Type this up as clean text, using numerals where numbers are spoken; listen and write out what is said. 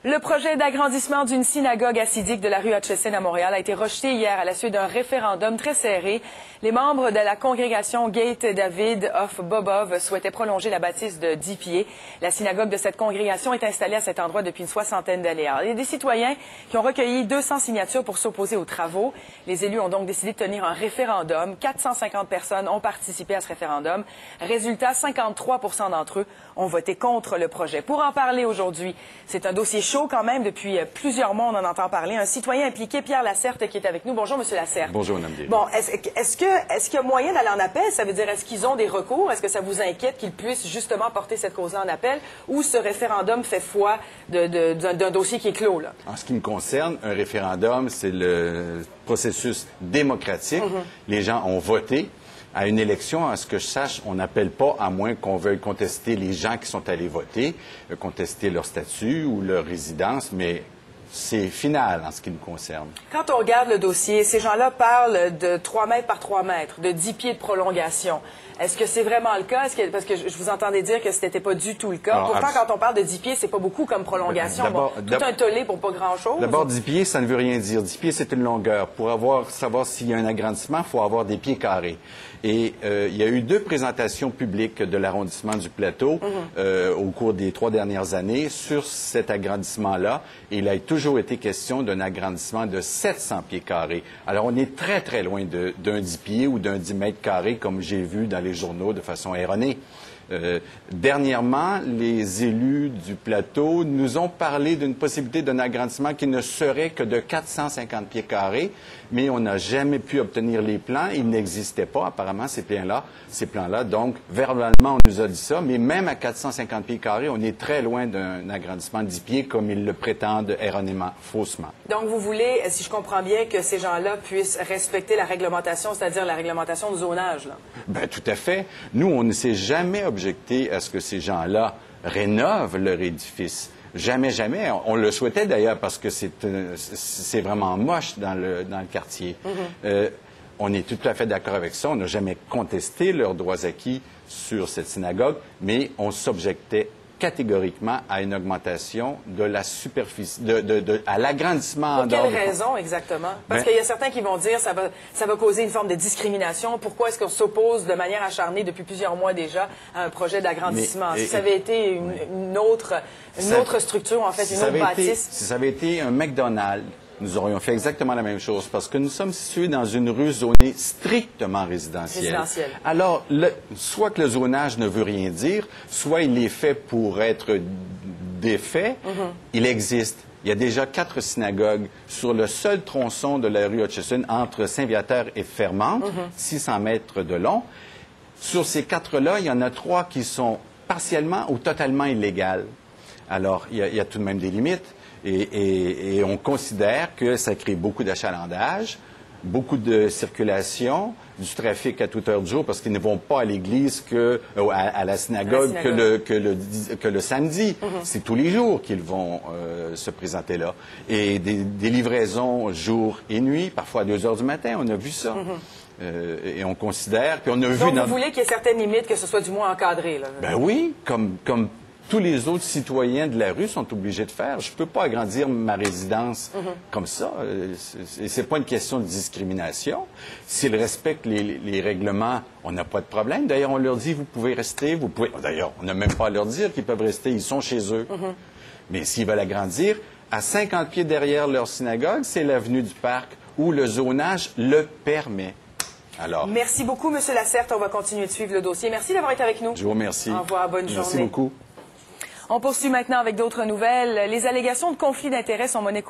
Le projet d'agrandissement d'une synagogue hassidique de la rue Hutchison à Montréal a été rejeté hier à la suite d'un référendum très serré. Les membres de la congrégation Gate David of Bobov souhaitaient prolonger la bâtisse de 10 pieds. La synagogue de cette congrégation est installée à cet endroit depuis une soixantaine d'années. Il y a des citoyens qui ont recueilli 200 signatures pour s'opposer aux travaux. Les élus ont donc décidé de tenir un référendum. 450 personnes ont participé à ce référendum. Résultat, 53% d'entre eux ont voté contre le projet. Pour en parler aujourd'hui, c'est un dossier chaud quand même. Depuis plusieurs mois, on en entend parler. Un citoyen impliqué, Pierre Lacerte, qui est avec nous. Bonjour, Monsieur Lacerte. Bonjour, Mme Guéry. Bon, est-ce qu'il y a moyen d'aller en appel? Ça veut dire, est-ce qu'ils ont des recours? Est-ce que ça vous inquiète qu'ils puissent justement porter cette cause-là en appel? Ou ce référendum fait foi d'un dossier qui est clos, là? En ce qui me concerne, un référendum, c'est le processus démocratique. Les gens ont voté. À une élection, à ce que je sache, on n'appelle pas, à moins qu'on veuille contester les gens qui sont allés voter, contester leur statut ou leur résidence, mais c'est final en ce qui nous concerne. Quand on regarde le dossier, ces gens-là parlent de 3 mètres par 3 mètres, de 10 pieds de prolongation. Est-ce que c'est vraiment le cas? Parce que je vous entendais dire que ce n'était pas du tout le cas. Alors, pourtant, quand on parle de 10 pieds, c'est pas beaucoup comme prolongation. Tout un tollé pour pas grand-chose. D'abord, 10 pieds, ça ne veut rien dire. 10 pieds, c'est une longueur. Pour savoir s'il y a un agrandissement, il faut avoir des pieds carrés. Et il y a eu 2 présentations publiques de l'arrondissement du Plateau au cours des 3 dernières années sur cet agrandissement-là. Et il a toujours été question d'un agrandissement de 700 pieds carrés. Alors, on est très, très loin d'un 10 pieds ou d'un 10 mètres carrés, comme j'ai vu dans les journaux de façon erronée. Dernièrement, les élus du plateau nous ont parlé d'une possibilité d'un agrandissement qui ne serait que de 450 pieds carrés, mais on n'a jamais pu obtenir les plans. Ils n'existaient pas, apparemment, ces plans-là. Donc, verbalement, on nous a dit ça, mais même à 450 pieds carrés, on est très loin d'un agrandissement de 10 pieds, comme ils le prétendent erronément, faussement. Donc, vous voulez, si je comprends bien, que ces gens-là puissent respecter la réglementation, c'est-à-dire la réglementation du zonage, là? Bien, tout à fait. Nous, on ne s'est jamais objecté à ce que ces gens-là rénovent leur édifice. Jamais, jamais. On le souhaitait d'ailleurs parce que c'est vraiment moche dans le quartier. On est tout à fait d'accord avec ça. On n'a jamais contesté leurs droits acquis sur cette synagogue, mais on s'objectait catégoriquement à une augmentation de la superficie, à l'agrandissement en dehors. Pour quelle raison exactement? Parce qu'il y a certains qui vont dire que ça va causer une forme de discrimination. Pourquoi est-ce qu'on s'oppose de manière acharnée depuis plusieurs mois déjà à un projet d'agrandissement? Si ça avait été une autre structure, en fait, une autre bâtisse. Si ça avait été un McDonald's, nous aurions fait exactement la même chose parce que nous sommes situés dans une rue zonée strictement résidentielle. Alors, soit que le zonage ne veut rien dire, soit il est fait pour être défait. Il existe. Il y a déjà 4 synagogues sur le seul tronçon de la rue Hutchison entre Saint-Viateur et Fermante, 600 mètres de long. Sur ces 4-là, il y en a 3 qui sont partiellement ou totalement illégales. Alors, il y a tout de même des limites. Et on considère que ça crée beaucoup d'achalandage, beaucoup de circulation, du trafic à toute heure du jour, parce qu'ils ne vont pas à l'église à la synagogue que le samedi. C'est tous les jours qu'ils vont se présenter là. Et des livraisons jour et nuit, parfois à 2 heures du matin, on a vu ça. Et on considère, puis on a vu... Donc, vous voulez qu'il y ait certaines limites, que ce soit du moins encadré, là? Ben oui, comme tous les autres citoyens de la rue sont obligés de faire. Je ne peux pas agrandir ma résidence comme ça. C'est pas une question de discrimination. S'ils respectent les règlements, on n'a pas de problème. D'ailleurs, on leur dit, vous pouvez rester, vous pouvez... D'ailleurs, on n'a même pas à leur dire qu'ils peuvent rester, ils sont chez eux. Mais s'ils veulent agrandir, à 50 pieds derrière leur synagogue, c'est l'avenue du Parc où le zonage le permet. Alors, merci beaucoup, M. Lacerte. On va continuer de suivre le dossier. Merci d'avoir été avec nous. Je vous remercie. Au revoir, bonne journée. Merci beaucoup. On poursuit maintenant avec d'autres nouvelles. Les allégations de conflit d'intérêts sont monnaie courante.